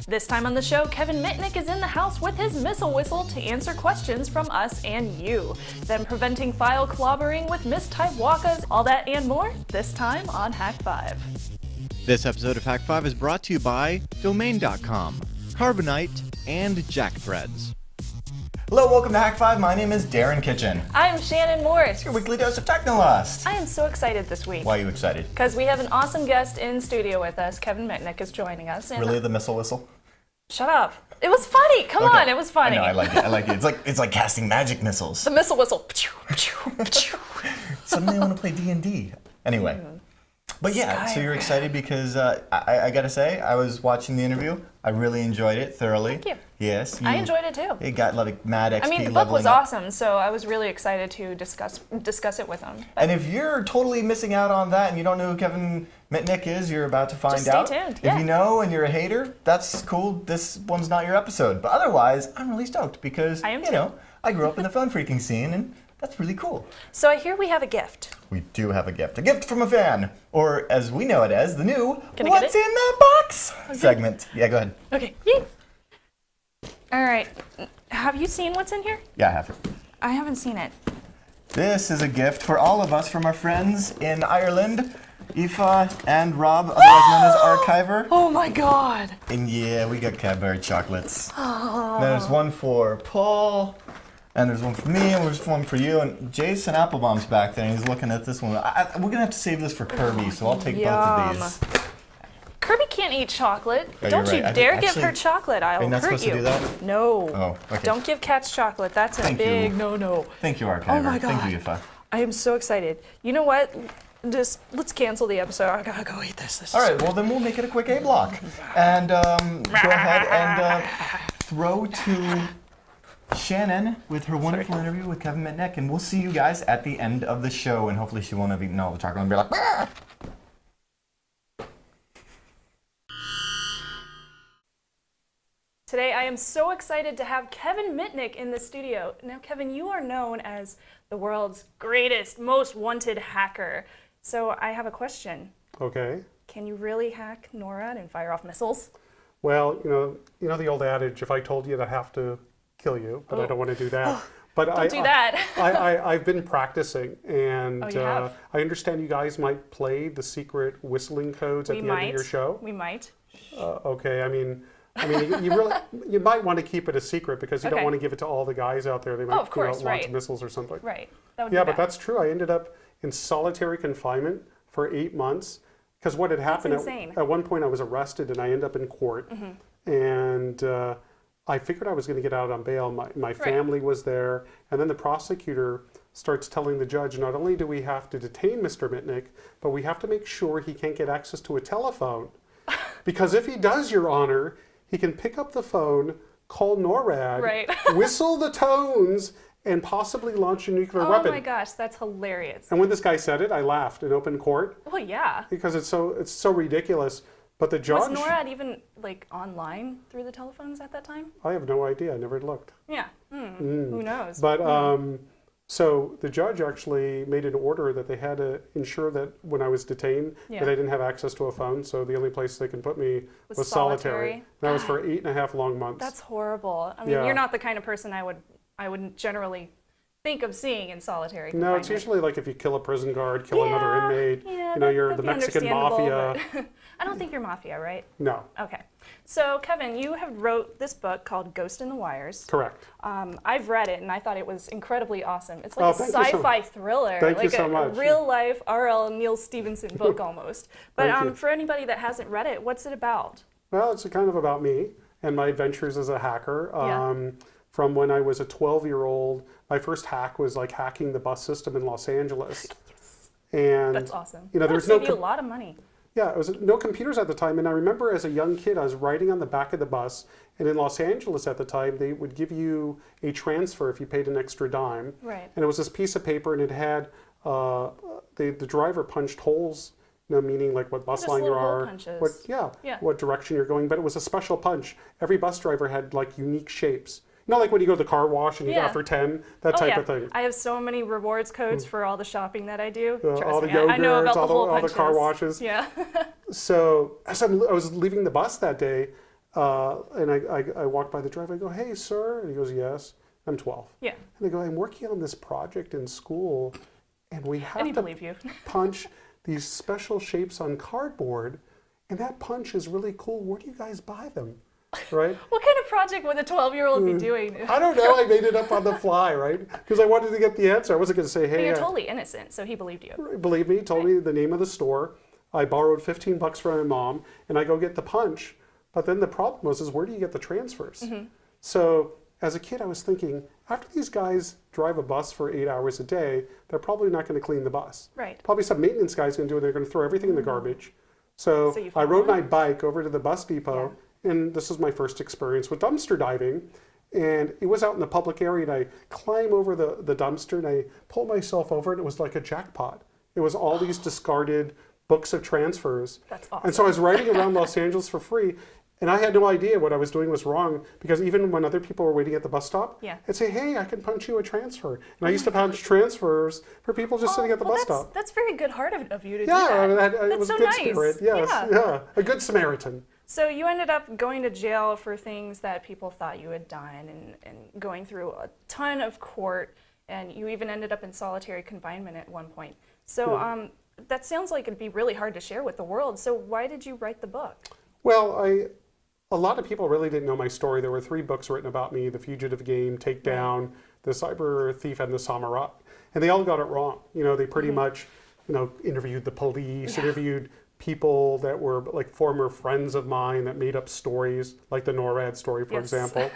This time on the show, Kevin Mitnick is in the house with his missile whistle to answer questions from us and you. Then preventing file clobbering with mistyped wakas, all that and more, this time on Hack 5. This episode of Hack 5 is brought to you by Domain.com, Carbonite, and Jackthreads. Hello, welcome to Hack 5. My name is Darren Kitchen. I'm Shannon Morris. Your weekly dose of Technolust. I am so excited this week. Why are you excited? Because we have an awesome guest in studio with us. Kevin Mitnick is joining us. Really, the missile whistle? Shut up. It was funny. Come on, it was funny. I know, I like it. It's like casting magic missiles. The missile whistle. Suddenly I want to play D&D. Anyway. But yeah, so you're excited because I gotta say, I was watching the interview. I really enjoyed it thoroughly. Thank you. Yes. I enjoyed it too. It got like mad XP. I mean, the book was awesome, so I was really excited to discuss it with him. But and if you're totally missing out on that and you don't know who Kevin Mitnick is, you're about to find just out. Stay tuned. If you know and you're a hater, that's cool. This one's not your episode. But otherwise, I'm really stoked because, I grew up in the phone freaking scene and that's really cool. So I hear we have a gift. We do have a gift. A gift from a fan. Or as we know it as, the new Can I What's get it? in the Box segment. Yeah, go ahead. Okay. Yay. All right. Have you seen what's in here? Yeah, I have it. I haven't seen it. This is a gift for all of us from our friends in Ireland, Aoife and Rob, otherwise known as Archiver. Oh my god. And yeah, we got Cadbury chocolates. There's one for Paul, and there's one for me, and there's one for you. And Jason Applebaum's back there, and he's looking at this one. We're going to have to save this for Kirby, so I'll take both of these. Kirby can't eat chocolate. Oh, Don't you're you right. dare give her chocolate. I will not hurt supposed you. to do that? No. Oh, okay. Don't give cats chocolate. That's a big no-no. Thank you, Archiver. Oh my god. Thank you, Aoife. I am so excited. You know what? Just let's cancel the episode. I gotta go eat this. All right, well then we'll make it a quick A block. And go ahead and throw to Shannon with her wonderful interview with Kevin Mitnick, and we'll see you guys at the end of the show, and hopefully she won't have eaten all the chocolate and be like, bah! Today I am so excited to have Kevin Mitnick in the studio. Now Kevin, you are known as the world's greatest, most wanted hacker. So I have a question. Okay. Can you really hack NORAD and fire off missiles? Well, you know the old adage, if I told you, I'd have to kill you, but I don't want to do that. But Don't do that. I've been practicing, and you have? I understand you guys might play the secret whistling codes at the end of your show. We might. Okay, I mean, you might want to keep it a secret because you don't want to give it to all the guys out there. They might launch missiles or something. Right. That would Yeah, be but bad. that's true. I ended up in solitary confinement for 8 months because what had happened at one point I was arrested and I ended up in court, and I figured I was going to get out on bail. My family was there, and then the prosecutor starts telling the judge, not only do we have to detain Mr. Mitnick, but we have to make sure he can't get access to a telephone. Because if he does, Your Honor, he can pick up the phone, call NORAD, whistle the tones, and possibly launch a nuclear weapon. Oh my gosh, that's hilarious. And when this guy said it, I laughed in open court. Well, yeah. Because it's so ridiculous. But the judge... Was NORAD even like online through the telephones at that time? I have no idea. I never looked. Yeah. Who knows? But so the judge actually made an order that they had to ensure that when I was detained that I didn't have access to a phone. So the only place they can put me was solitary. And that was for 8.5 long months. That's horrible. I mean, you're not the kind of person I wouldn't generally think of seeing in solitary confinement. No, it's usually like if you kill a prison guard, kill another inmate, you're the Mexican mafia. I don't think you're mafia, right? No. Okay. So, Kevin, you have wrote this book called Ghost in the Wires. Correct. I've read it, and I thought it was incredibly awesome. It's like a sci-fi thriller. Thank you so much. A real-life R.L. Neil Stevenson book almost. But for anybody that hasn't read it, what's it about? Well, it's kind of about me and my adventures as a hacker. From when I was a 12-year-old, my first hack was like hacking the bus system in Los Angeles. Yes. And that's awesome. There was you a lot of money. Yeah, it was no computers at the time. And I remember as a young kid, I was riding on the back of the bus. And in Los Angeles at the time, they would give you a transfer if you paid an extra dime. Right. And it was this piece of paper, and it had the driver punched holes, meaning like what bus line you are, what direction you're going. But it was a special punch. Every bus driver had like unique shapes. Not like when you go to the car wash and you Yeah. offer 10, that type of thing. I have so many rewards codes for all the shopping that I do. Trust All the me, yogurts, I know about the whole all the car punches. washes. Yeah. So as I was leaving the bus that day, and I walked by the driver, I go, "Hey, sir," and he goes, "Yes." I'm 12. Yeah. And I go, "I'm working on this project in school, and we have And he to believe you. punch these special shapes on cardboard, and that punch is really cool. Where do you guys buy them?" Right? What kind of project would a 12-year-old be doing? I don't know. I made it up on the fly, right? Because I wanted to get the answer. I wasn't going to say, But "Hey, you're totally innocent, so he believed you. believe me," told me the name of the store. I borrowed $15 from my mom, and I go get the punch. But then the problem was, where do you get the transfers? So as a kid, I was thinking, after these guys drive a bus for 8 hours a day, they're probably not going to clean the bus. Right. Probably some maintenance guy's going to do it. They're going to throw everything in the garbage. So you I rode followed? my bike over to the bus depot, and this was my first experience with dumpster diving. And it was out in the public area, and I climb over the dumpster, and I pull myself over, and it was like a jackpot. It was all these discarded books of transfers. That's awesome. And so I was riding around Los Angeles for free, and I had no idea what I was doing was wrong, because even when other people were waiting at the bus stop, Yeah. I'd say, "Hey, I can punch you a transfer." And I used to punch transfers for people just sitting at the bus stop. That's very good heart of you to do Yeah, that. I mean, it That's was so good nice. spirit. Yes, yeah, a good Samaritan. So you ended up going to jail for things that people thought you had done and going through a ton of court, and you even ended up in solitary confinement at one point. So that sounds like it'd be really hard to share with the world. So why did you write the book? Well, a lot of people really didn't know my story. There were 3 books written about me: The Fugitive Game, Takedown, The Cyber Thief, and The Samurai. And they all got it wrong. You know, they pretty much, interviewed the police, interviewed people that were like former friends of mine that made up stories, like the NORAD story, for example.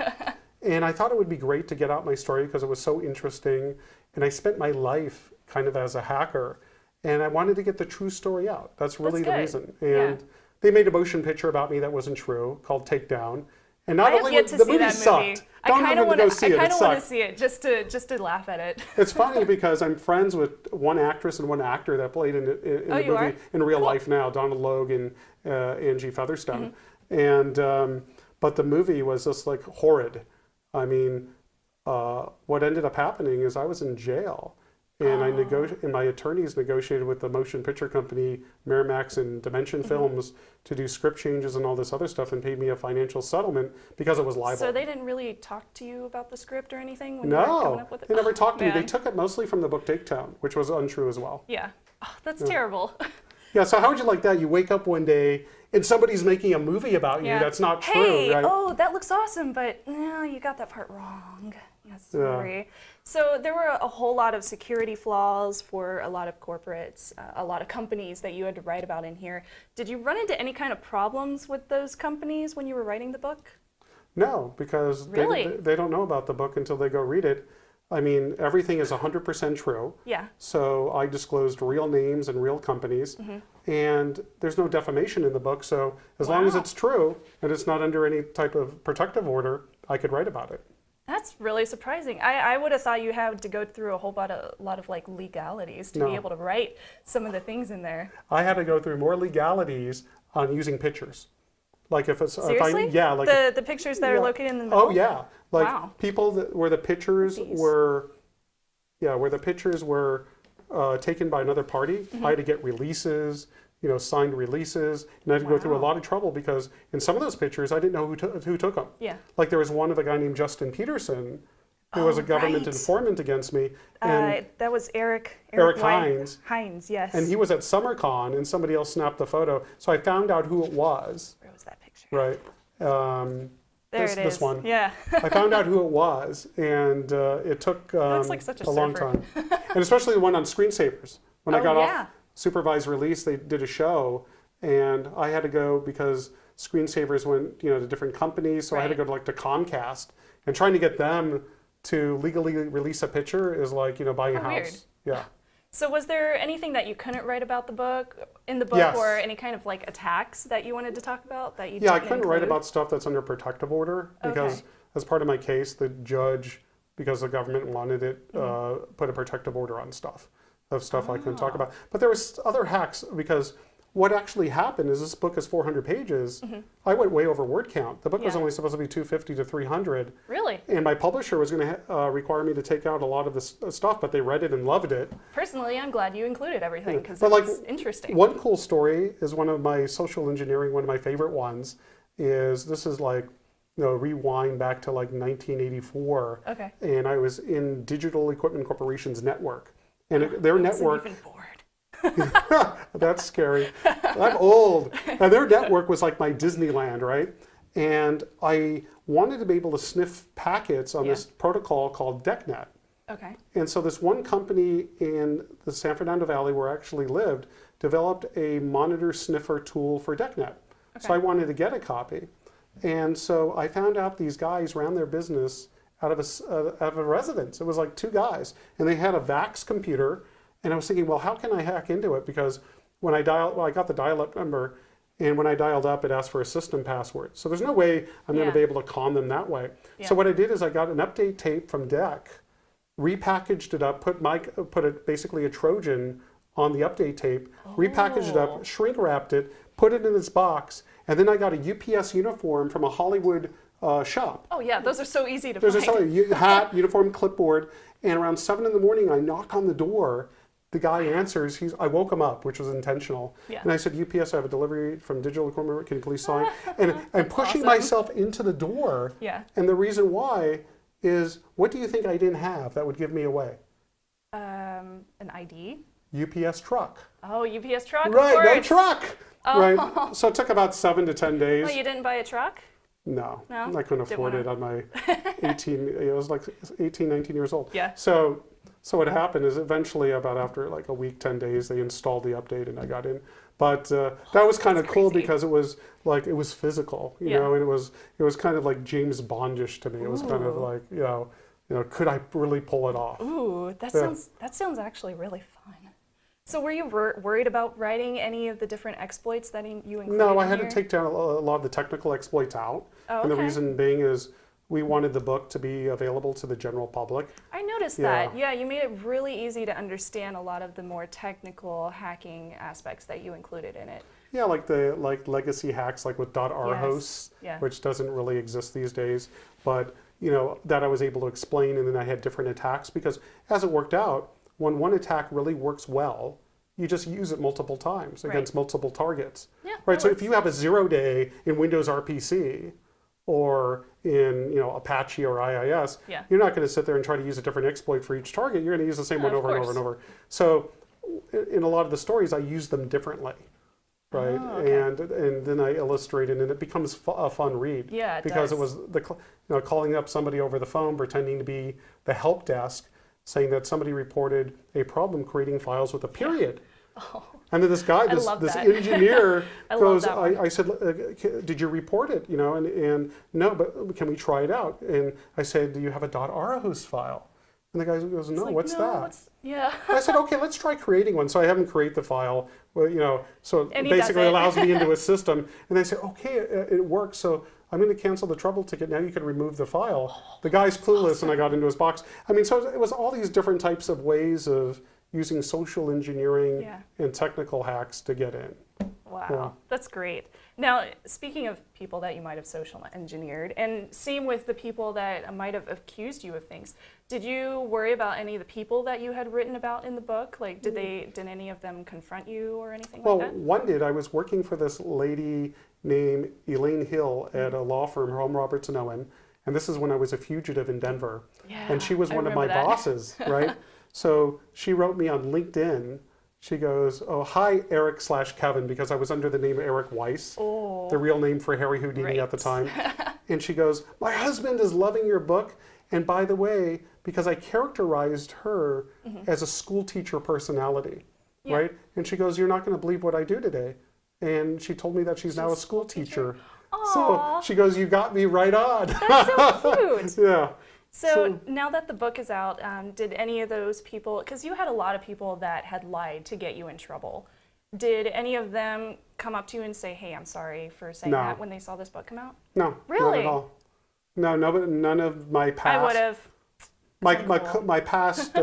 And I thought it would be great to get out my story because it was so interesting. And I spent my life kind of as a hacker, and I wanted to get the true story out. That's really the good. reason. And they made a motion picture about me that wasn't true, called Takedown. And not I have only yet to the see movie that sucked. movie. Don't I kind of even go see it. It want to sucked. see it just to laugh at it. It's funny because I'm friends with one actress and one actor that played in the you movie are? in real Cool. life now, Donald Logue and Angie Featherstone. And but the movie was just like horrid. I mean, what ended up happening is I was in jail, and and my attorneys negotiated with the motion picture company Miramax and Dimension Films to do script changes and all this other stuff, and paid me a financial settlement because it was libel. So they didn't really talk to you about the script or anything when you were coming No, up with it? they never talked to me. They man. took it mostly from the book Takedown, which was untrue as well. Yeah. Oh, that's terrible. Yeah, so how would you like that? You wake up one day and somebody's making a movie about you that's not true, Hey, right? oh, that looks awesome, but no, you got that part wrong. Yeah, sorry. So there were a whole lot of security flaws for a lot of corporates, a lot of companies that you had to write about in here. Did you run into any kind of problems with those companies when you were writing the book? No, because Really? they don't know about the book until they go read it. I mean, everything is 100% true. Yeah. So I disclosed real names and real companies, and there's no defamation in the book. So as long as Wow. it's true and it's not under any type of protective order, I could write about it. That's really surprising. I would have thought you had to go through a whole lot of like legalities to be No. able to write some of the things in there. I had to go through more legalities on using pictures. Like if it's Seriously? like the pictures that are yeah. located in the middle? Oh yeah, like Wow. people that where the pictures These. were, where the pictures were taken by another party. I had to get releases, signed releases, and I had to go through a Wow. lot of trouble because in some of those pictures I didn't know who took them. Yeah. Like there was one of a guy named Justin Peterson, who was a government right. informant against me, and That was Eric Eric White- Hines. Hines, yes. and he was at SummerCon, and somebody else snapped the photo. So I found out who it was. Where was that picture? Right. There this, it is. This one. Yeah. I found out who it was, and it took looks like such a long surfer. time. And especially the one on screensavers. When I Oh, got yeah. off supervised release, they did a show, and I had to go because screensavers went to different companies, so I had to Right. go to Comcast, and trying to get them to legally release a picture is like buying a Oh, weird. house. Yeah. So was there anything that you couldn't write about in the book, Yes. or any kind of like attacks that you wanted to talk about that you Yeah, I didn't couldn't write include? about stuff that's under protective order because Okay. as part of my case, the judge, because the government wanted it, Mm-hmm. put a protective order on stuff I couldn't talk about. But there was other hacks because what actually happened is this book is 400 pages. I went way over word count. The book was Yeah. only supposed to be 250 to 300. Really? And my publisher was going to require me to take out a lot of this stuff, but they read it and loved it. Personally, I'm glad you included everything because But it's interesting. One cool story is one of my social engineering, one of my favorite ones, is this is like, rewind back to like 1984. Okay. And I was in Digital Equipment Corporation's network. And their I wasn't network... even bored. That's scary. I'm old. And their network was like my Disneyland, right? And I wanted to be able to sniff packets on this protocol called DECnet. Okay. And so this one company in the San Fernando Valley where I actually lived developed a monitor sniffer tool for DECnet. So I wanted to get a copy. And so I found out these guys ran their business out of a residence. It was like 2 guys. And they had a VAX computer. And I was thinking, well, how can I hack into it? Because when I got the dial-up number, and when I dialed up, it asked for a system password. So there's no way I'm going to be able to con them that way. Yeah. So what I did is I got an update tape from DEC, repackaged it up, put basically a Trojan on the update tape, repackaged it up, shrink wrapped it, put it in this box, and then I got a UPS uniform from a Hollywood shop. Oh yeah, those are so easy to There's find. a hat, uniform, clipboard, and around 7 in the morning, I knock on the door. The guy answers. I woke him up, which was intentional. Yeah. And I said, UPS, I have a delivery from Digital Equipment. Can you please sign? And I'm pushing awesome. myself into the door. Yeah. And the reason why is, what do you think I didn't have that would give me away? An ID? UPS truck. Oh, UPS truck. Right, of no course. truck. Right. So it took about 7 to 10 days. Oh, you didn't buy a truck? No, No? I couldn't Didn't afford wanna- it on my 18, it was like 18, 19 years old. Yeah. So what happened is eventually about after like a week, 10 days, they installed the update and I got in. But that was kind of cool crazy. because it was physical, you Yeah. know, and it was kind of like James Bondish to me. It was kind of like, could I really pull it off? Ooh, that sounds actually really fun. So were you worried about writing any of the different exploits that you included? No, I in had here? to take down a lot of the technical exploits out. Oh, And the okay. reason being is we wanted the book to be available to the general public. I noticed Yeah. that. Yeah, you made it really easy to understand a lot of the more technical hacking aspects that you included in it. Yeah, like legacy hacks, like with .r hosts, Yeah. which doesn't really exist these days. But that I was able to explain, and then I had different attacks because, as it worked out, when one attack really works well, you just use it multiple times against multiple targets. Yeah, Right. that So works. if you have a 0-day in Windows RPC, or in Apache or IIS, Yeah. you're not going to sit there and try to use a different exploit for each target. You're going to use the same one of over and over course. and over. So in a lot of the stories, I use them differently, right? Oh, okay. And then I illustrate it, and it becomes a fun read. Yeah, it because does. it was calling up somebody over the phone, pretending to be the help desk, saying that somebody reported a problem creating files with a period. And then this guy, this love that. engineer I love goes, that one. I said, did you report it? And no, but can we try it out? And I said, do you have a .r host file? And the guy goes, no, Like, what's no, that? Yeah. I said, okay, let's try creating one. So I have him create the file, so it And he does basically it. allows me into a system. And they say, okay, it works. So I'm going to cancel the trouble ticket. Now you can remove the file. The guy's clueless, and I got into his box. I mean, so it was all these different types of ways of using social engineering Yeah. and technical hacks to get in. Wow, Yeah. that's great. Now, speaking of people that you might have social engineered, and same with the people that might have accused you of things, did you worry about any of the people that you had written about in the book? Like, did any of them confront you or anything Well, like that? one did. I was working for this lady named Elaine Hill at a law firm, Home Roberts and Owen, and this is when I was a fugitive in Denver. Yeah, And she was I one of my remember that. bosses, right? So she wrote me on LinkedIn. She goes, oh, hi, Eric/Kevin, because I was under the name Eric Weiss, Oh, the real name for Harry Houdini at the Right. time. And she goes, my husband is loving your book. And by the way, because I characterized her as a school teacher personality, Mm-hmm. Yeah. right? And she goes, you're not going to believe what I do today. And she told me that she's now a school teacher. So Aw. she goes, you got me right on. that's so cute. Yeah. So now that the book is out, did any of those people, because you had a lot of people that had lied to get you in trouble, did any of them come up to you and say, hey, I'm sorry for saying No. that when they saw this book come out? No, not Really? at all. No, none of my past. I would have. My past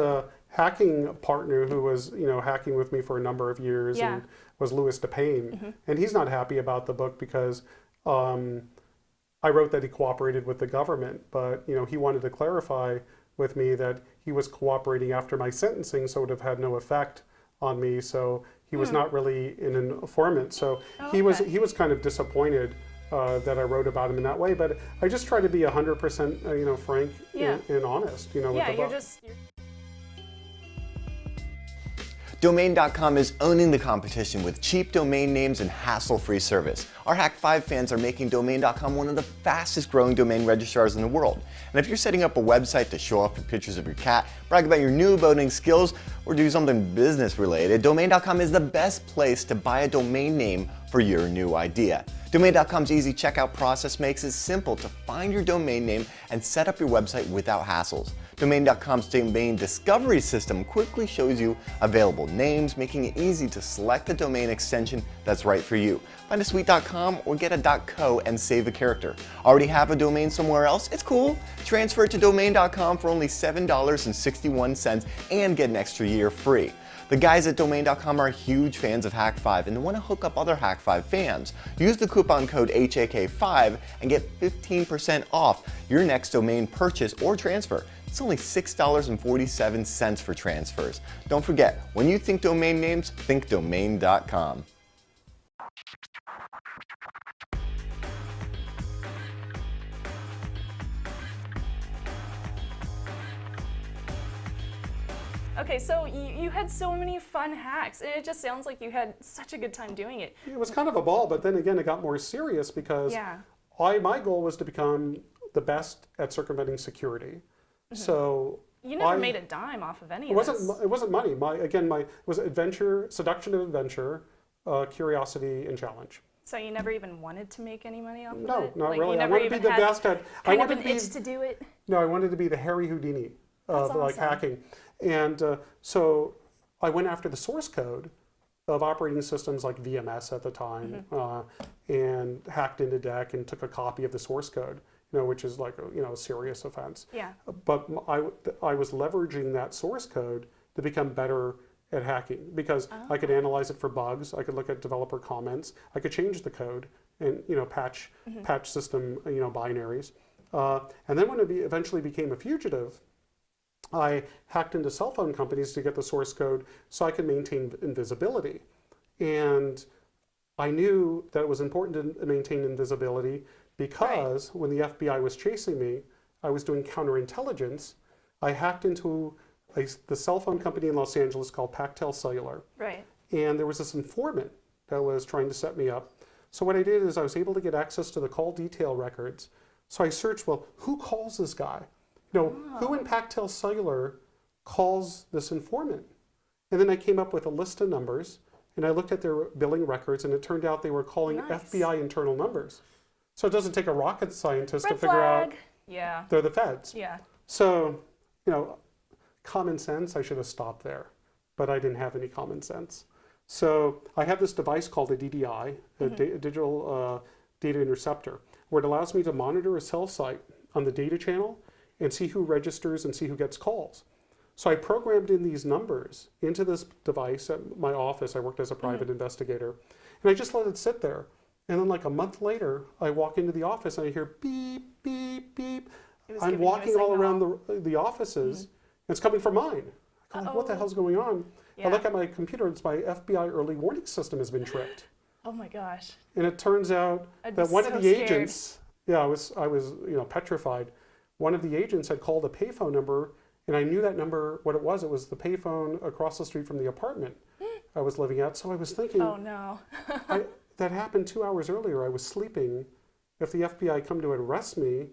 hacking partner who was hacking with me for a number of years Yeah. and was Louis DePayne, and he's not happy about the book because I wrote that he cooperated with the government, but he wanted to clarify with me that he was cooperating after my sentencing, so it would have had no effect on me. So he was not really an informant. So he was kind of disappointed that I wrote about him in that way. But I just try to be 100% frank and honest. With the book. Domain.com is owning the competition with cheap domain names and hassle-free service. Our Hack 5 fans are making Domain.com one of the fastest growing domain registrars in the world. And if you're setting up a website to show off your pictures of your cat, brag about your new boating skills, or do something business related, Domain.com is the best place to buy a domain name for your new idea. Domain.com's easy checkout process makes it simple to find your domain name and set up your website without hassles. Domain.com's domain discovery system quickly shows you available names, making it easy to select the domain extension that's right for you. Find a sweet.com or get a .co and save a character. Already have a domain somewhere else? It's cool. Transfer it to Domain.com for only $7.61 and get an extra year free. The guys at Domain.com are huge fans of Hack 5 and they want to hook up other Hack 5 fans. Use the coupon code HAK5 and get 15% off your next domain purchase or transfer. It's only $6.47 for transfers. Don't forget, when you think domain names, think Domain.com. Okay, so you had so many fun hacks, and it just sounds like you had such a good time doing it. It was kind of a ball, but then again, it got more serious because my goal was to become the best at circumventing security. So you never made a dime off of any of this. It wasn't money. It was adventure, seduction and adventure, curiosity and challenge. So you never even wanted to make any money off of it? No, not like, really. You never I wanted to be the best at. Kind of an itch to do it. No, I wanted to be the Harry Houdini of like hacking, and so I went after the source code of operating systems like VMS at the time, and hacked into DEC and took a copy of the source code. Which is like a serious offense. Yeah. But I was leveraging that source code to become better at hacking because I could analyze it for bugs. I could look at developer comments. I could change the code and patch system binaries. And then when it eventually became a fugitive, I hacked into cell phone companies to get the source code so I could maintain invisibility. And I knew that it was important to maintain invisibility because when the FBI was chasing me, I was doing counterintelligence. I hacked into the cell phone company in Los Angeles called Pactel Cellular. Right. And there was this informant that was trying to set me up. So what I did is I was able to get access to the call detail records. So I searched, well, who calls this guy? Who in Pactel Cellular calls this informant? And then I came up with a list of numbers, and I looked at their billing records, and it turned out they were calling FBI internal numbers. So it doesn't take a rocket scientist to figure out they're the feds. Yeah. So, common sense, I should have stopped there, but I didn't have any common sense. So I have this device called a DDI, a digital data interceptor, where it allows me to monitor a cell site on the data channel and see who registers and see who gets calls. So I programmed in these numbers into this device at my office. I worked as a private investigator, and I just let it sit there. And then like a month later, I walk into the office and I hear beep, beep, beep. I'm walking all around the offices, and it's coming from mine. I'm like, what the hell's going on? I look at my computer, it's my FBI early warning system has been tricked. Oh my gosh. And it turns out that one of the agents, I was petrified. One of the agents had called a payphone number, and I knew that number, what it was the payphone across the street from the apartment I was living at. So I was thinking, oh no. That happened 2 hours earlier. I was sleeping. If the FBI come to arrest me,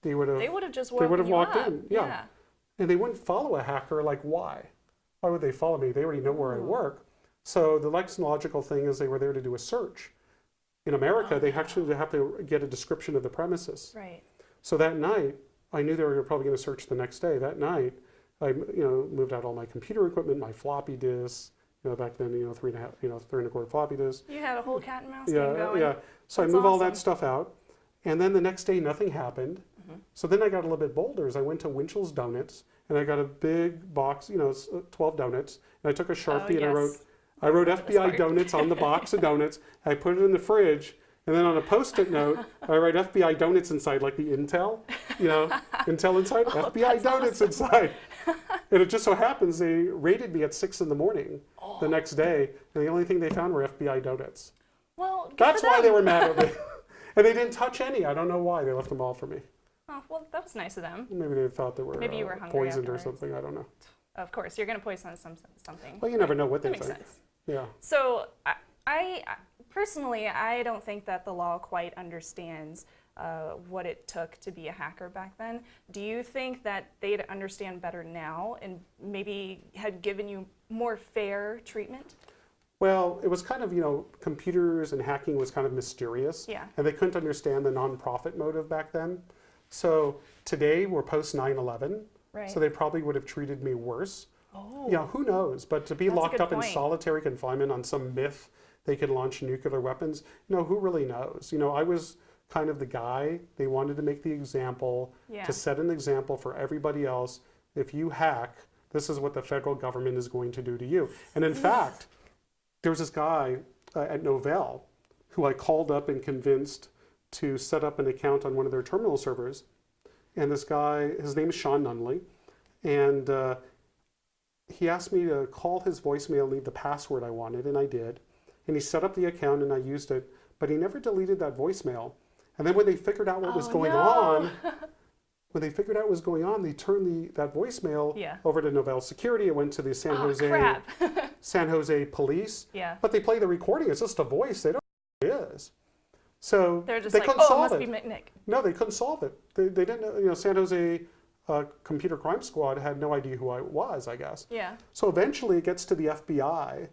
they would have just walked in. Yeah. And they wouldn't follow a hacker. Like, why? Why would they follow me? They already know where I work. So the next logical thing is they were there to do a search. In America, they actually have to get a description of the premises. Right. So that night, I knew they were probably going to search the next day. That night, I moved out all my computer equipment, my floppy disks. Back then, 3.25 floppy disks. You had a whole cat and mouse game going. Yeah. So I moved all that stuff out, and then the next day nothing happened. So then I got a little bit bolder. I went to Winchell's Donuts, and I got a big box, 12 donuts, and I took a Sharpie and I wrote FBI donuts on the box of donuts. I put it in the fridge. And then on a Post-it note, I write FBI donuts inside, like the Intel, Intel inside, FBI donuts inside. And it just so happens they raided me at 6 in the morning the next day, and the only thing they found were FBI donuts. Well, that's why they were mad at me. And they didn't touch any. I don't know why. They left them all for me. Oh, well, that was nice of them. Maybe they thought they were, Maybe you were hungry poisoned or afterwards. something. I don't know. Of course, you're going to poison something. Well, you never know what they That think. makes sense. Yeah. So I personally, I don't think that the law quite understands what it took to be a hacker back then. Do you think that they'd understand better now and maybe had given you more fair treatment? Well, it was kind of, computers and hacking was kind of mysterious. Yeah. And they couldn't understand the nonprofit motive back then. So today we're post 9/11. Right. So they probably would have treated me worse. Oh. Yeah, who knows? But to be That's a locked good up in point. solitary confinement on some myth they could launch nuclear weapons, who really knows? I was kind of the guy. They wanted to make the example, Yeah. to set an example for everybody else. If you hack, this is what the federal government is going to do to you. And in fact, there was this guy at Novell who I called up and convinced to set up an account on one of their terminal servers. And this guy, his name is Sean Nunley, and he asked me to call his voicemail, leave the password I wanted, and I did. And he set up the account and I used it, but he never deleted that voicemail. And then when they figured out what was going on, they turned that voicemail over to Novell Security. It went to the San Jose police. Yeah. But they play the recording. It's just a voice. They don't know who it is. So They're just they like, couldn't oh, it solve must it. be Mitnick. No, they couldn't solve it. They didn't know. San Jose Computer Crime Squad had no idea who I was, I guess. Yeah. So eventually it gets to the FBI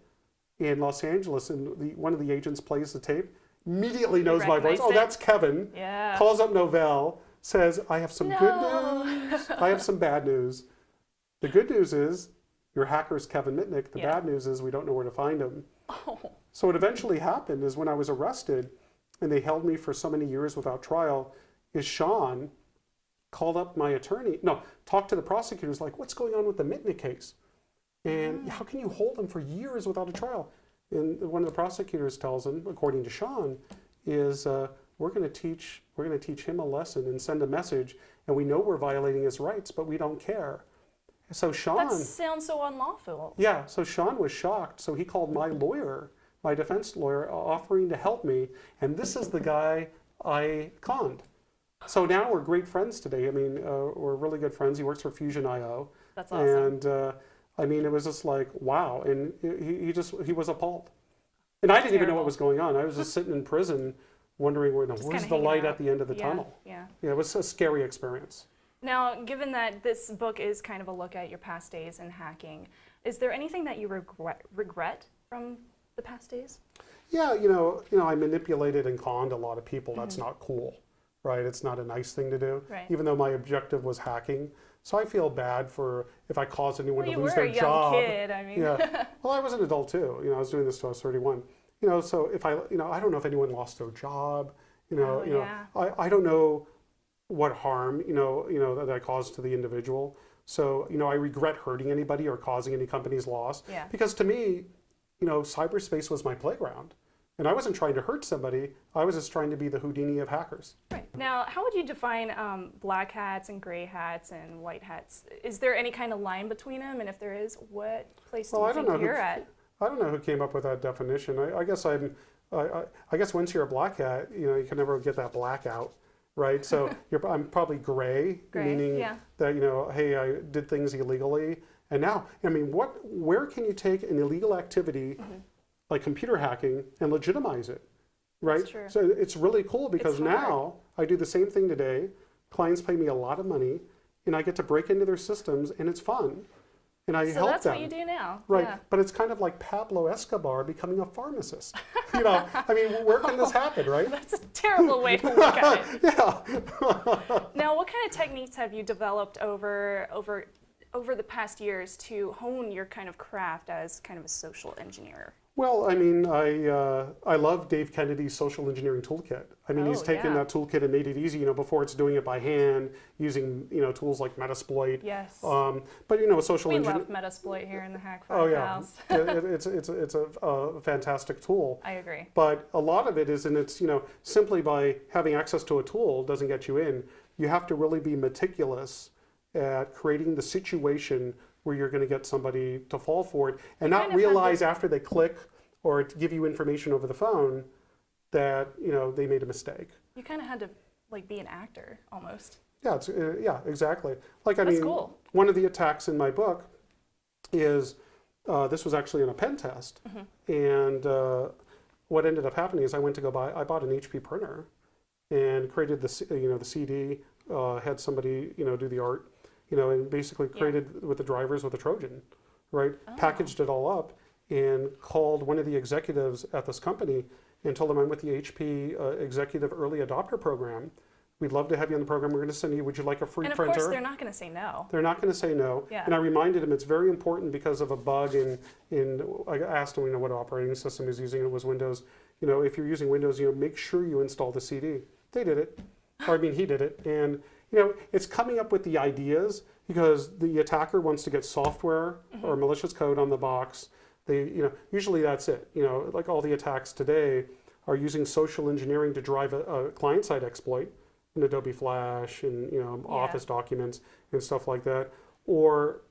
in Los Angeles, and one of the agents plays the tape, immediately knows my voice. Oh, that's Kevin. Yeah. Calls up Novell, says, I have some good news. I have some bad news. The good news is your hacker's Kevin Mitnick. The bad news is we don't know where to find him. Oh. So what eventually happened is when I was arrested and they held me for so many years without trial, is Sean called up my attorney, talked to the prosecutors like, what's going on with the Mitnick case? And how can you hold him for years without a trial? And one of the prosecutors tells him, according to Sean, is we're going to teach him a lesson and send a message, and we know we're violating his rights, but we don't care. So Sean... That sounds so unlawful. Yeah, so Sean was shocked, so he called my lawyer, my defense lawyer, offering to help me, and this is the guy I conned. So now we're great friends today. I mean, we're really good friends. He works for Fusion.io. That's awesome. And I mean, it was just like, wow. And he was appalled. And I didn't even know what was going on. I was just sitting in prison wondering, where's the light at the end of the tunnel? Yeah. Yeah, it was a scary experience. Now, given that this book is kind of a look at your past days in hacking, is there anything that you regret from the past days? Yeah, I manipulated and conned a lot of people. That's not cool, right? It's not a nice thing to do, even though my objective was hacking. So I feel bad for if I caused anyone to lose their job. You were a young kid, I mean. Yeah. Well, I was an adult too. I was doing this till I was 31. So if I don't know if anyone lost their job. I don't know what harm, that I caused to the individual. So, I regret hurting anybody or causing any company's loss. Yeah. Because to me, cyberspace was my playground. And I wasn't trying to hurt somebody. I was just trying to be the Houdini of hackers. Right. Now, how would you define black hats and gray hats and white hats? Is there any kind of line between them? And if there is, what place do you think you're at? I don't know who came up with that definition. I guess I guess once you're a black hat, you can never get that black out, right? So I'm probably gray, meaning that hey, I did things illegally, and now where can you take an illegal activity like computer hacking and legitimize it, right? That's true. So it's really cool because now I do the same thing today. Clients pay me a lot of money, and I get to break into their systems, and it's fun. And I help them. So that's what you do now. Right, yeah. But it's kind of like Pablo Escobar becoming a pharmacist. Where can this happen, right? That's a terrible way to look at it. Yeah. Now, what kind of techniques have you developed over the past years to hone your kind of craft as kind of a social engineer? Well, I mean, I love Dave Kennedy's social engineering toolkit. I mean, he's taken that toolkit and made it easy. Before it's doing it by hand using tools like Metasploit. Yes. But social engineering. We love Metasploit here in the Hack 5 house. It's a fantastic tool. I agree. But a lot of it is, and it's simply by having access to a tool doesn't get you in. You have to really be meticulous at creating the situation where you're going to get somebody to fall for it and not realize after they click or to give you information over the phone that they made a mistake. You kind of had to be an actor almost. Yeah, exactly. That's cool. One of the attacks in my book is this was actually in a pen test, and what ended up happening is I bought an HP printer and created the CD, had somebody do the art. And basically created with the drivers with a Trojan, right? Oh. Packaged it all up and called one of the executives at this company and told them I'm with the HP Executive Early Adopter Program. We'd love to have you on the program. We're going to send you, would you like a free printer? And of course, they're not going to say no. They're not going to say no. Yeah. And I reminded him it's very important because of a bug I asked him, what operating system he's using. It was Windows. If you're using Windows, make sure you install the CD. They did it. Or I mean, he did it. And it's coming up with the ideas because the attacker wants to get software or malicious code on the box. They, usually that's it. Like all the attacks today are using social engineering to drive a client-side exploit in Adobe Flash and Office documents and stuff like that. Or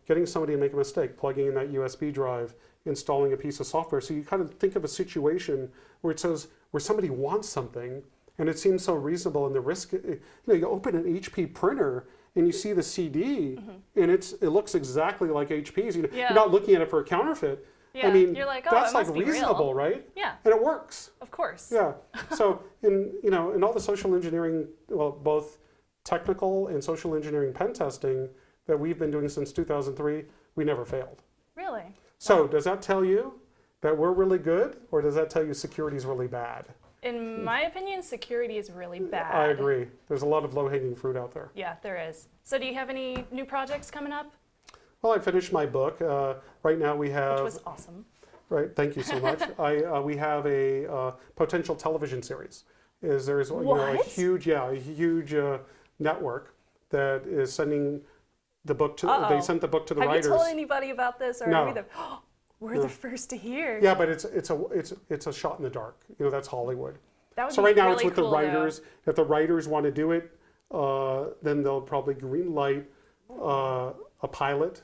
getting somebody to make a mistake, plugging in that USB drive, installing a piece of software. So you kind of think of a situation where it says where somebody wants something. And it seems so reasonable, and the risk. You open an HP printer and you see the CD, and it looks exactly like HP's. You're not looking at it for a counterfeit. Yeah. I mean, you're like, that's it must be reasonable, real. right? Yeah. And it works. Of course. Yeah. So in all the social engineering, both technical and social engineering pen testing that we've been doing since 2003, we never failed. Really? So does that tell you that we're really good, or does that tell you security is really bad? In my opinion, security is really bad. I agree. There's a lot of low-hanging fruit out there. Yeah, there is. So do you have any new projects coming up? Well, I finished my book. Right now we have... Which was awesome. Right, thank you so much. We have a potential television series. There's a huge network that is sending the book to... They sent the book to the writers. Have you told anybody about this? Or no. We're the first to hear. Yeah, but it's a shot in the dark. That's Hollywood. That would so be right now really it's with cool, the writers. Though. If the writers want to do it, then they'll probably green light a pilot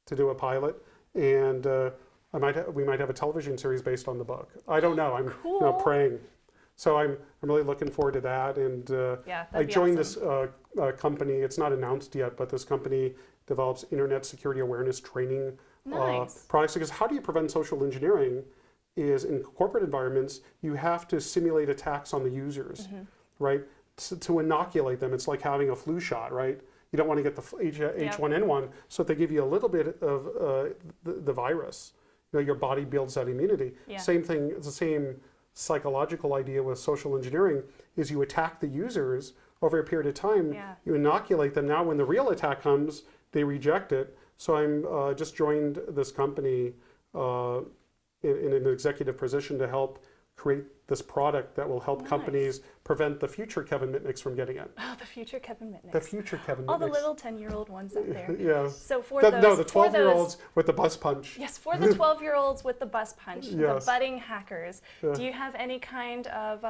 to do a pilot, and we might have a television series based on the book. I don't know. I'm praying. So I'm really looking forward to that. And I joined awesome. This company. It's not announced yet, but this company develops internet security awareness training. Nice. Products, because how do you prevent social engineering is in corporate environments, you have to simulate attacks on the users, right? To inoculate them, it's like having a flu shot, right? You don't want to get the H1N1, so if they give you a little bit of the virus, your body builds that immunity. Yeah. Same thing, it's the same psychological idea with social engineering, is you attack the users over a period of time, you inoculate them. Now when the real attack comes, they reject it. So I'm just joined this company in an executive position to help create this product that will help companies prevent the future Kevin Mitnicks from getting it. Oh, the future Kevin Mitnicks. The future Kevin Mitnicks. All the little 10-year-old ones up there. Yes. So for the 12-year-olds with the bus punch. Yes, for the 12-year-olds with the bus punch, the budding hackers. Do you have any kind of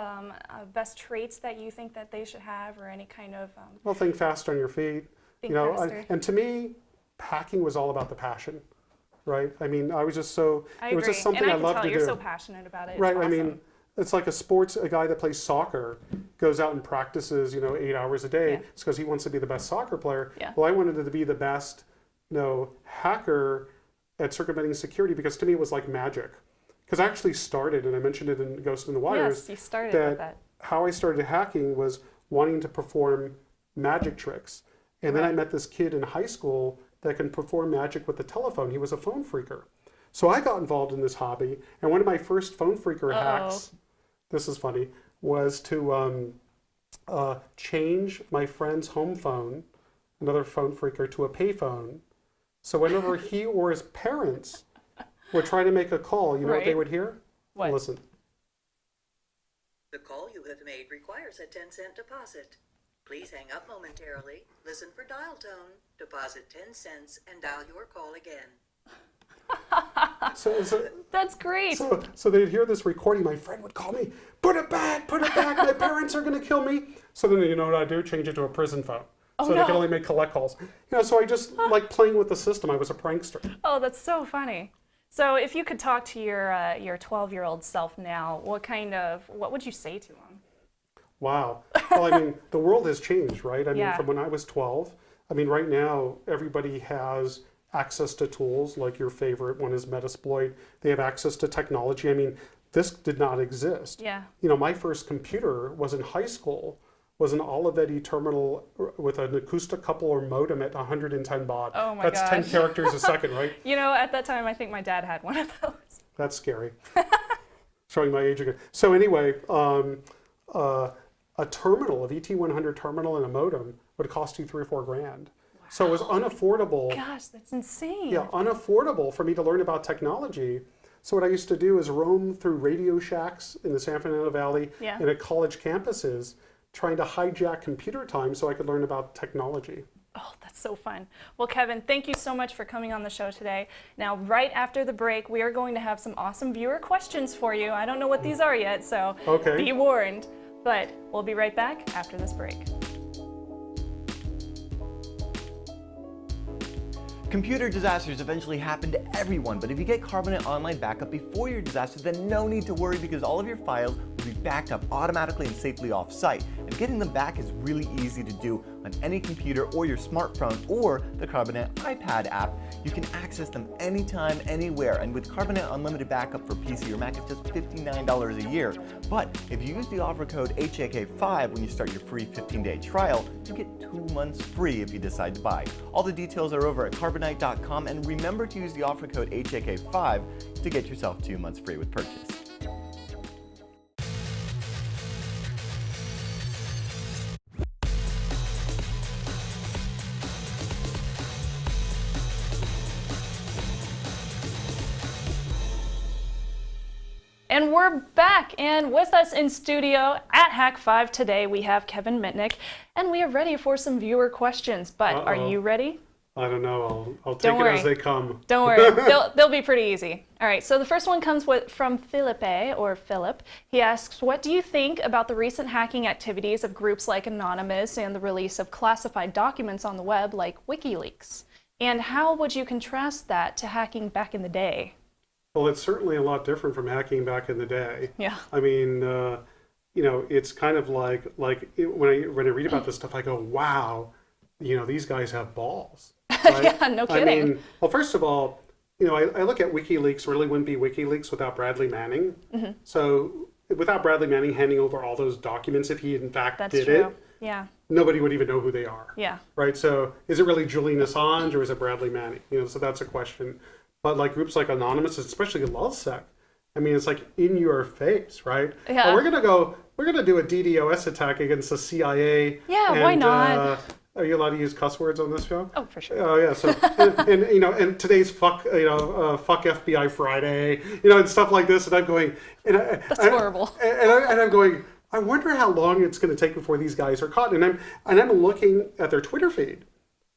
best traits that you think that they should have, or any kind of? Well, think fast on your feet. Think faster. And to me, hacking was all about the passion, right? I mean, I was just so. I it was agree. just something and I loved to do. You're so passionate about it. Right. It's awesome. I mean, it's like a guy that plays soccer goes out and practices, 8 hours a day. It's because he wants to be the best soccer player. Yeah. Well, I wanted to be the best, hacker at circumventing security, because to me it was like magic. Because I actually started, and I mentioned it in Ghost in the Wires. Yes, you started with that. How I started hacking was wanting to perform magic tricks. And then I met this kid in high school that can perform magic with the telephone. He was a phone phreaker. So I got involved in this hobby, and one of my first phone phreaker hacks, this is funny, was to change my friend's home phone, another phone phreaker, to a payphone. So whenever he or his parents would try to make a call. You know what they Right. would hear? What? Listen. The call you have made requires a 10-cent deposit. Please hang up momentarily, listen for dial tone, deposit 10 cents, and dial your call again. So That's great. So they'd hear this recording. My friend would call me, put it back, my parents are going to kill me. So then you know what I do? Change it to a prison phone. So they no. can only make collect calls. So I just like playing with the system. I was a prankster. Oh, that's so funny. So if you could talk to your 12-year-old self now, what would you say to him? Wow. Well, I mean, the world has changed, right? I mean, Yeah. from when I was 12, I mean, right now, everybody has access to tools, like your favorite one is Metasploit. They have access to technology. I mean, this did not exist. Yeah. My first computer was in high school, was an Olivetti terminal with an acoustic coupler modem at 110 baud. Oh my That's 10 gosh. characters a second, right? At that time, I think my dad had one of those. That's scary. Showing my age again. So anyway, a terminal, a VT100 terminal and a modem would cost you $3 or $4 grand. Wow. So it was unaffordable. Gosh, that's insane. Yeah, unaffordable for me to learn about technology. So what I used to do is roam through Radio Shacks in the San Fernando Valley Yeah. and at college campuses, trying to hijack computer time so I could learn about technology. Oh, that's so fun. Well, Kevin, thank you so much for coming on the show today. Now, right after the break, we are going to have some awesome viewer questions for you. I don't know what these are yet, so Okay. be warned. But we'll be right back after this break. Computer disasters eventually happen to everyone, but if you get Carbonite Online Backup before your disaster, then no need to worry because all of your files will be backed up automatically and safely off-site. And getting them back is really easy to do on any computer or your smartphone or the Carbonite iPad app. You can access them anytime, anywhere, and with Carbonite Unlimited Backup for PC or Mac, it's just $59 a year. But if you use the offer code HAK5 when you start your free 15-day trial, you get 2 months free if you decide to buy. All the details are over at Carbonite.com, and remember to use the offer code HAK5 to get yourself 2 months free with purchase. And we're back, and with us in studio at Hack 5 today, we have Kevin Mitnick, and we are ready for some viewer questions. But are you ready? I don't know. I'll take Don't it worry. as they come. Don't worry, they'll be pretty easy. All right, so the first one comes from Philippe, or Philip. He asks, what do you think about the recent hacking activities of groups like Anonymous and the release of classified documents on the web like WikiLeaks? And how would you contrast that to hacking back in the day? Well, it's certainly a lot different from hacking back in the day. Yeah. I mean, it's kind of like when I read about this stuff, I go, wow, these guys have balls. Right? Yeah, no kidding. I mean, well, first of all, I look at WikiLeaks, really wouldn't be WikiLeaks without Bradley Manning. Mm-hmm. So without Bradley Manning handing over all those documents, if he in fact That's did true. it, Yeah. nobody would even know who they are. Yeah. Right? So is it really Julian Assange or is it Bradley Manning? So that's a question. But like groups like Anonymous, especially LulzSec, I mean, it's like in your face, right? Yeah. Oh, we're gonna do a DDoS attack against the CIA. Yeah, why not? Are you allowed to use cuss words on this show? Oh, for sure. Oh yeah. So and today's fuck FBI Friday, and stuff like this, and I'm going, That's horrible. And I'm going, I wonder how long it's going to take before these guys are caught. And I'm looking at their Twitter feed,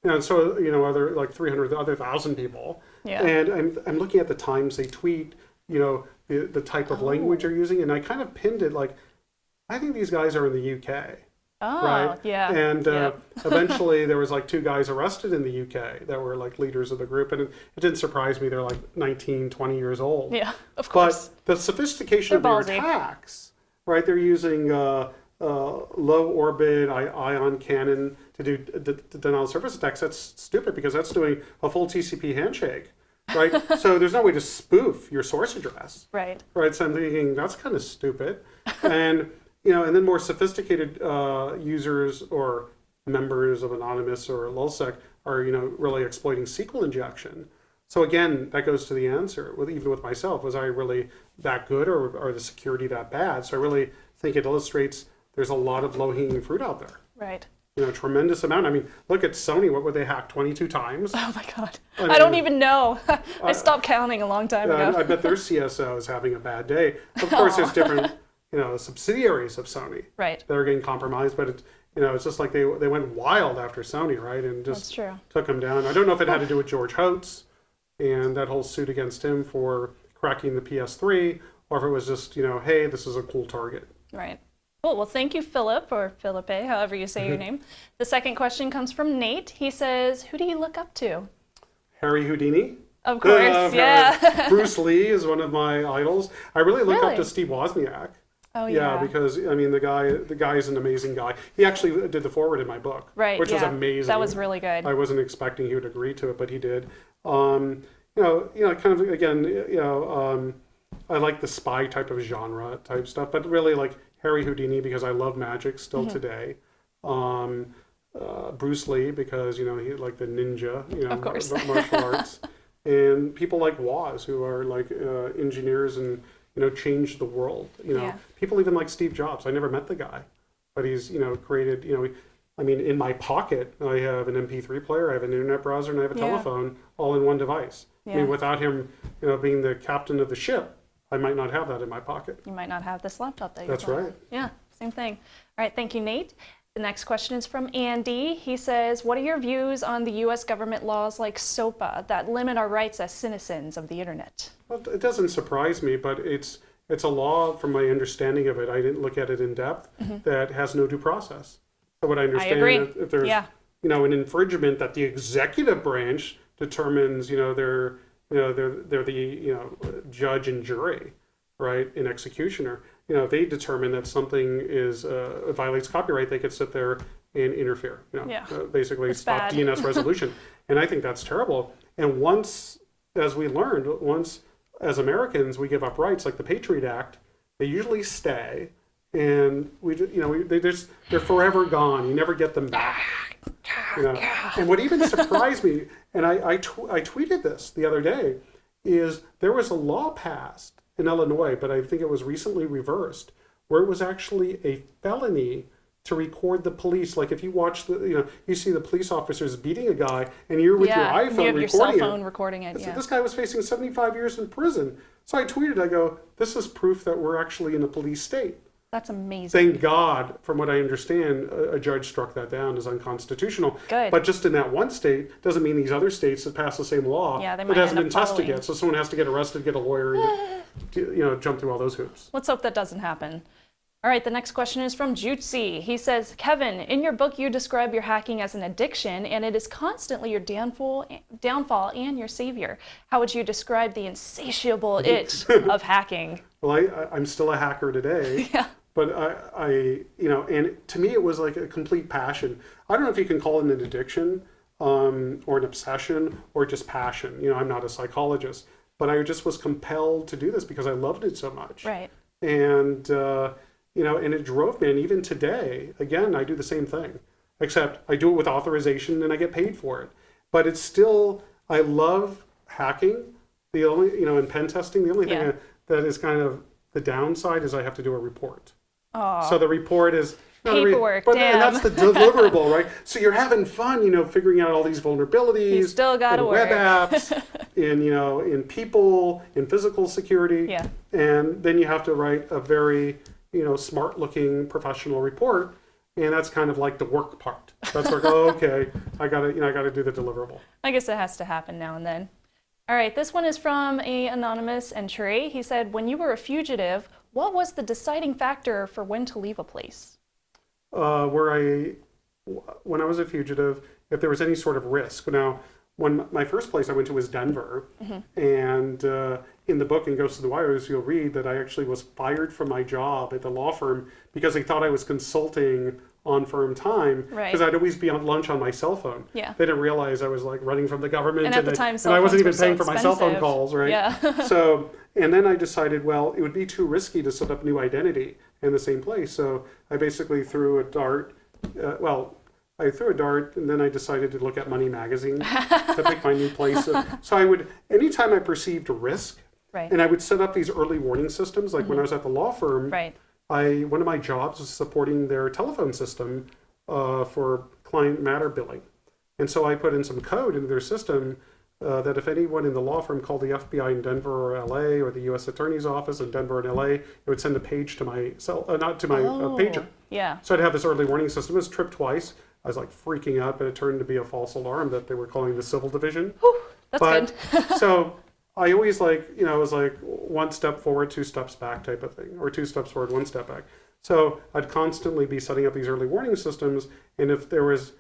and so other like 300,000 people. Yeah. And I'm looking at the times they tweet, the type of language they're using, and I kind of pinned it like, I think these guys are in the UK. Oh, Right? yeah. And Yep. eventually there was like 2 guys arrested in the UK that were like leaders of the group. And it didn't surprise me. They're like 19, 20 years old. Yeah, of course. But the sophistication They're of their ballsy. attacks, right? They're using low orbit ion cannon to do denial of service attacks. That's stupid because that's doing a full TCP handshake, right? So there's no way to spoof your source address. Right. Right, so I'm thinking that's kind of stupid, and and then more sophisticated users or members of Anonymous or LulzSec are really exploiting SQL injection. So again, that goes to the answer. Even with myself, was I really that good, or the security that bad? So I really think it illustrates there's a lot of low-hanging fruit out there. Right. tremendous amount. I mean, look at Sony. What would they hack 22 times? Oh my God. I don't even know. I stopped counting a long time ago. I bet their CSO is having a bad day. Of course, there's different, subsidiaries of Sony Right. that are getting compromised, but it's just like they went wild after Sony, right? And That's just true. took him down. I don't know if it had to do with George Hotz and that whole suit against him for cracking the PS3, or if it was just, hey, this is a cool target. Right. Cool. Well, thank you, Philip, or Philippe, however you say your name. The second question comes from Nate. He says, who do you look up to? Harry Houdini. Of course, yeah. Bruce Lee is one of my idols. I really look up to Steve Wozniak. Oh, yeah. Because, the guy is an amazing guy. He actually did the foreword in my book, Right, which was yeah. amazing. That was really good. I wasn't expecting he would agree to it, but he did. Kind of, again, I like the spy type of genre type stuff, but really like Harry Houdini because I love magic still today. Bruce Lee because, he like the ninja, Of course. martial arts. And people like Woz who are like engineers and, changed the world. Yeah. People even like Steve Jobs. I never met the guy, but he's, created, in my pocket, I have an MP3 player, I have an internet browser, and I have a telephone all in one device. Yeah. I mean, without him, being the captain of the ship, I might not have that in my pocket. You might not have this laptop that you're That's playing. right. Yeah, same thing. All right, thank you, Nate. The next question is from Andy. He says, what are your views on the U.S. government laws like SOPA that limit our rights as citizens of the internet? Well, it doesn't surprise me, but it's a law, from my understanding of it, I didn't look at it in depth, that has no due process. So what I understand, agree. if there's an infringement that the executive branch determines, they're the judge and jury, right, and executioner. If they determine that something is violates copyright, they could sit there and interfere. Basically It's stop bad. DNS resolution, and I think that's terrible. And once, as we learned, as Americans we give up rights like the Patriot Act, they usually stay, and they're forever gone. You never get them back. And what even surprised me, and I tweeted this the other day, is there was a law passed in Illinois, but I think it was recently reversed, where it was actually a felony to record the police. Like if you watch you see the police officers beating a guy, and you're with your iPhone you have recording your cell it. phone recording it. So this guy was facing 75 years in prison. So I tweeted, I go, this is proof that we're actually in a police state. That's amazing. Thank God, from what I understand, a judge struck that down as unconstitutional. Good. But just in that one state doesn't mean these other states that pass the same law. Yeah, they it might hasn't end been up tested following. yet, so someone has to get arrested, get a lawyer, and jump through all those hoops. Let's hope that doesn't happen. All right, the next question is from Jutsi. He says, Kevin, in your book you describe your hacking as an addiction, and it is constantly your downfall and your savior. How would you describe the insatiable itch of hacking? Well, I'm still a hacker today. Yeah. But and to me it was like a complete passion. I don't know if you can call it an addiction or an obsession or just passion. I'm not a psychologist, but I just was compelled to do this because I loved it so much. Right. And, and it drove me. And even today, again, I do the same thing, except I do it with authorization and I get paid for it. But it's still, I love hacking. The only, in pen testing, the only thing that is kind of the downside is I have to do a report. So the report is paperwork, and damn. that's the deliverable, right? So you're having fun, figuring out all these vulnerabilities. You still gotta in work. web apps, in people, in physical security. Yeah. And then you have to write a very, smart-looking professional report, and that's kind of like the work part. That's like, okay, I gotta do the deliverable. I guess it has to happen now and then. All right, this one is from an anonymous entry. He said, when you were a fugitive, what was the deciding factor for when to leave a place? When I was a fugitive, if there was any sort of risk. Now, when my first place I went to was Denver, and in the book in Ghosts of the Wires, you'll read that I actually was fired from my job at the law firm because they thought I was consulting on firm time, because I'd always be on lunch on my cell phone. Yeah. They didn't realize I was like running from the government, And at the time, and I wasn't even cell paying phones for were my so cell phone expensive. calls, right? Yeah. So, and then I decided, well, it would be too risky to set up a new identity in the same place. So I basically threw a dart. I threw a dart, and then I decided to look at Money Magazine to pick my new place. So I would, anytime I perceived a risk, and I would set up these early warning systems. Like when I was at the law firm, one of my jobs was supporting their telephone system for client matter billing. And so I put in some code into their system that if anyone in the law firm called the FBI in Denver or LA or the U.S. Attorney's Office in Denver and LA, it would send a page to my not to my pager. Yeah. So I'd have this early warning system. It was tripped twice. I was like freaking out, but it turned to be a false alarm that they were calling the civil division. Whew, that's good. So I always it was like 1 step forward, 2 steps back type of thing, or 2 steps forward, 1 step back. So I'd constantly be setting up these early warning systems, and if there was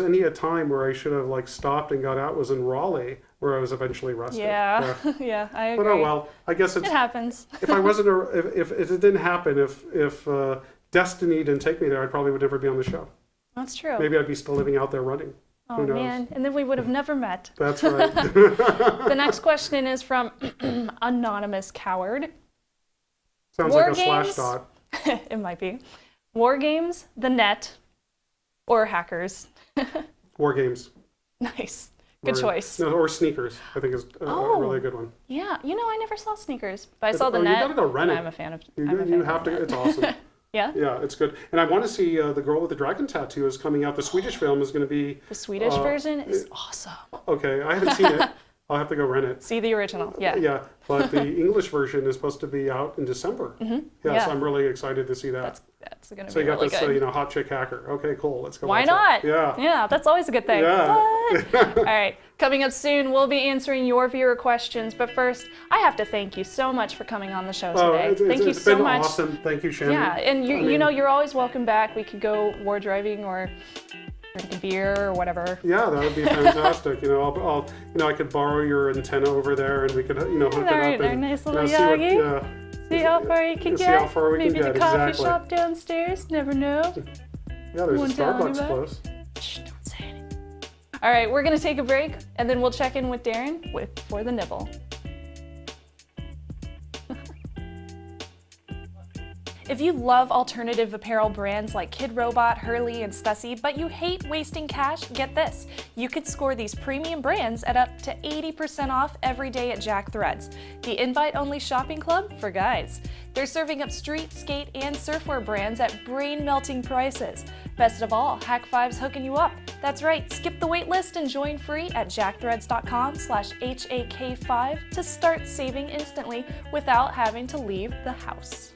any a time where I should have stopped and got out was in Raleigh, where I was eventually arrested. Yeah, yeah, I agree. But oh well, I guess it happens. if it didn't happen, if destiny didn't take me there, I probably would never be on the show. That's true. Maybe I'd be still living out there running. Oh Who knows? man, and then we would have never met. That's right. The next question is from Anonymous Coward. Sounds War like a games? slash dot. It might be. War games, the net, or hackers? War games. Nice. Good Or- choice. No, or sneakers, I think is a really good one. Yeah, I never saw sneakers, but I saw the You net. gotta go rent and it. I'm a fan of. You have to. It's awesome. Yeah. Yeah, it's good. And I want to see the girl with the dragon tattoo is coming out. The Swedish film is going to be. The Swedish version is awesome. Okay, I haven't seen it. I'll have to go rent it. See the original. Yeah. Yeah, but the English version is supposed to be out in December. Yeah. So I'm really excited to see that. That's gonna So be you got really this, good. hot chick hacker. Okay, cool. Let's go. Why watch not? that. Yeah. Yeah, that's always a good thing. Yeah. What? All right, coming up soon, we'll be answering your viewer questions. But first, I have to thank you so much for coming on the show today. Thank you it's so been much. Awesome. Thank you, Shannon. Yeah, and you're always welcome back. We could go war driving or drink a beer or whatever. Yeah, that would be fantastic. I could borrow your antenna over there, and we could, hook it up Our and nice little see what, Yagi. See how far you can see get. how far we Maybe can the get, coffee exactly. shop downstairs. Never know. Yeah, there's a Won't tell Starbucks anybody. close. Shh, don't say anything. All right, we're gonna take a break, and then we'll check in with Darren for the nibble. If you love alternative apparel brands like Kid Robot, Hurley, and Stussy, but you hate wasting cash, get this. You could score these premium brands at up to 80% off every day at Jack Threads, the invite-only shopping club for guys. They're serving up street, skate, and surfwear brands at brain-melting prices. Best of all, Hack 5's hooking you up. That's right, skip the wait list and join free at jackthreads.com/HAK5 to start saving instantly without having to leave the house.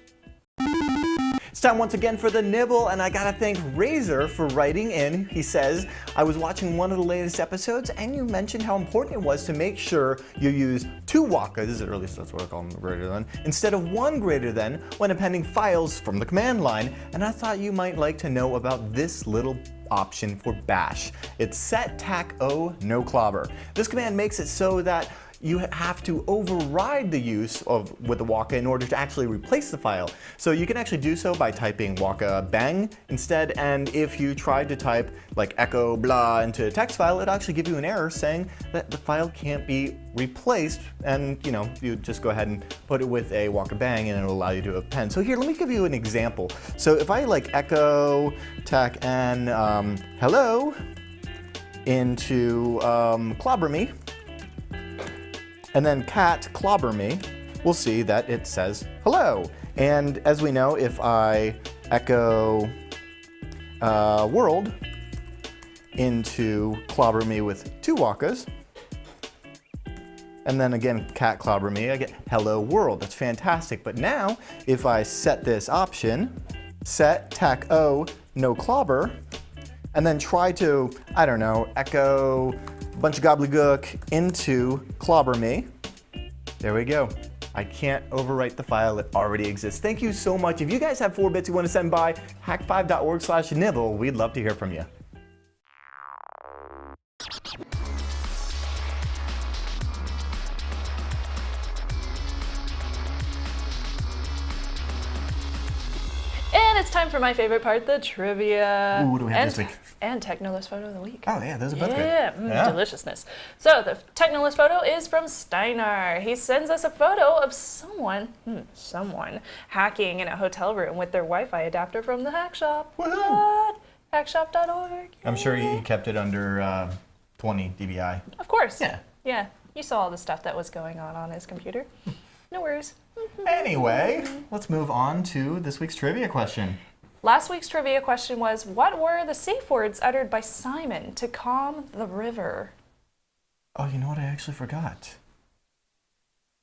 It's time once again for the nibble, and I gotta thank Razor for writing in. He says, I was watching one of the latest episodes, and you mentioned how important it was to make sure you use 2 wakas, or at least that's what I call them, greater than, instead of 1 greater than when appending files from the command line, and I thought you might like to know about this little option for bash. It's set tac o no clobber. This command makes it so that you have to override the use with the waka in order to actually replace the file. So you can actually do so by typing waka bang instead, and if you tried to type like echo blah into a text file, it'll actually give you an error saying that the file can't be replaced, and you just go ahead and put it with a waka bang and it'll allow you to append. So here, let me give you an example. So if I echo tac and hello into clobber me, and then cat clobber me, we'll see that it says hello. And as we know, if I echo world into clobber me with 2 wakas, and then again cat clobber me, I get hello world. That's fantastic. But now, if I set this option, set tac o no clobber, and then try to, I don't know, echo bunch of gobbledygook into clobber me. There we go. I can't overwrite the file that already exists. Thank you so much. If you guys have 4 bits you want to send by, hack5.org/nibble, we'd love to hear from you. And it's time for my favorite part, the trivia. Ooh, what do we have this week? And Technolist Photo of the Week. Oh yeah, those are both good. Yeah, deliciousness. So the Technolist photo is from Steinar. He sends us a photo of someone hacking in a hotel room with their Wi-Fi adapter from the hack shop. What? Hackshop.org. I'm sure he kept it under 20 dBi. Of course. Yeah. Yeah. You saw all the stuff that was going on his computer. No worries. Anyway, let's move on to this week's trivia question. Last week's trivia question was, what were the safe words uttered by Simon to calm the river? Oh, you know what? I actually forgot.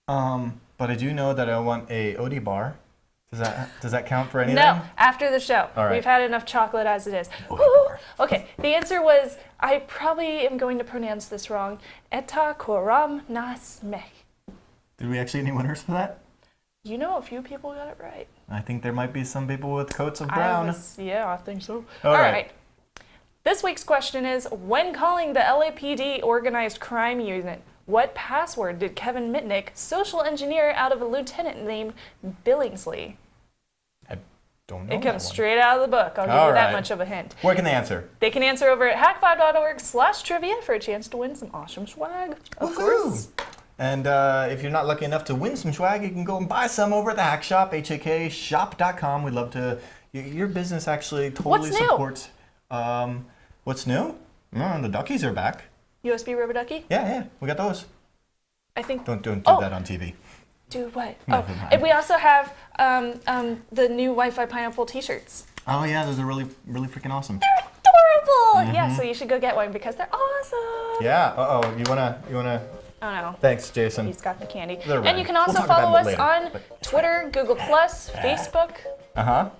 But I do know that I want a Odie bar. Does that count for anything? No, after the show. All right. We've had enough chocolate as it is. Odie Woo! bar. Okay, the answer was, I probably am going to pronounce this wrong, Eta Koram Nas Mech. Did we actually get any winners for that? You know, a few people got it right. I think there might be some people with coats of brown. I think so. All right. This week's question is, when calling the LAPD Organized Crime Unit, what password did Kevin Mitnick social engineer out of a lieutenant named Billingsley? I don't know. It comes straight out of the book. I'll give you that much of a hint. Where can they answer? They can answer over at hack5.org/trivia for a chance to win some awesome swag. Of course. And if you're not lucky enough to win some swag, you can go and buy some over at the Hack Shop, HAKshop.com. We'd love to. Your business actually totally supports. What's new? The duckies are back. USB rubber ducky? Yeah, we got those. I think. Don't do that on TV. Do what? Never Oh, mind. and we also have the new Wi-Fi pineapple T-shirts. Oh yeah, those are really freaking awesome. They're adorable. Yeah, so you should go get one because they're awesome. Yeah. You wanna? Oh no. Thanks, Jason. He's got the candy. They're And red. you can also We'll talk follow about us it on later, but- Twitter, Google+, Facebook. Are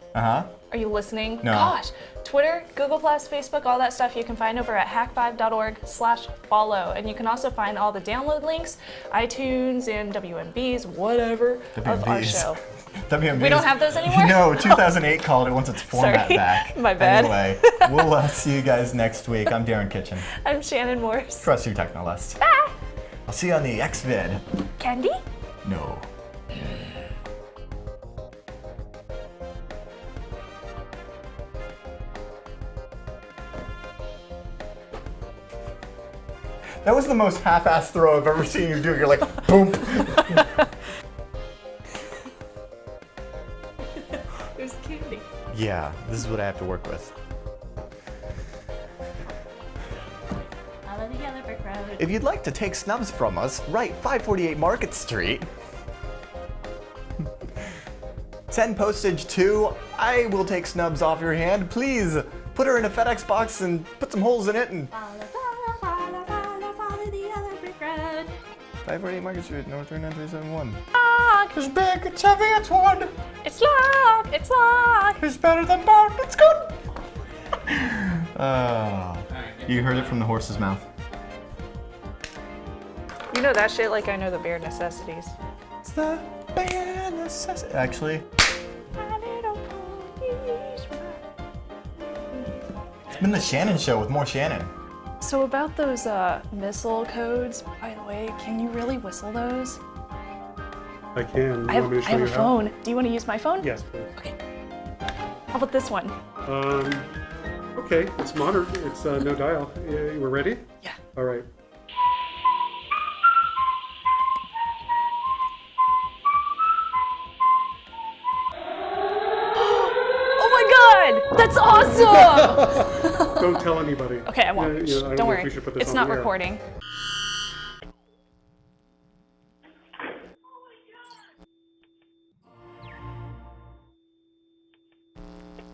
you listening? No. Gosh. Twitter, Google+, Facebook, all that stuff you can find over at hack5.org/follow. And you can also find all the download links, iTunes and WMVs, whatever, of our WMVs. show. WMVs. We don't have those anymore? No, 2008 called it once its format Sorry. back. My bad. Anyway, we'll see you guys next week. I'm Darren Kitchen. I'm Shannon Morse. Trust your technolist. Bye. I'll see you on the XVid. Candy? No. That was the most half-assed throw I've ever seen you do. You're like, boom. There's candy. Yeah, this is what I have to work with. Follow the yellow brick road. If you'd like to take snubs from us, write 548 Market Street. Send postage to I will take snubs off your hand. Please put her in a FedEx box and put some holes in it and Follow the yellow brick road. 548 Market Street, North 39371. Lock. It's big, it's heavy, it's wood. It's locked. It's locked. It's better than bone, it's good. You heard it from the horse's mouth. You know that shit like I know the bare necessities. It's the bare necessity. Actually, it's been the Shannon Show with more Shannon. So about those missile codes, by the way, can you really whistle those? I can. I You have, want me to I show have a you how? phone. Do you want to use my phone? Yes, please. Okay. How about this one? Okay, it's modern. It's no dial. Yeah, we're ready? Yeah. All right. Oh my God! That's awesome! Don't tell anybody. Okay, I won't. I don't Don't know worry. if we should put this It's on not the air. recording.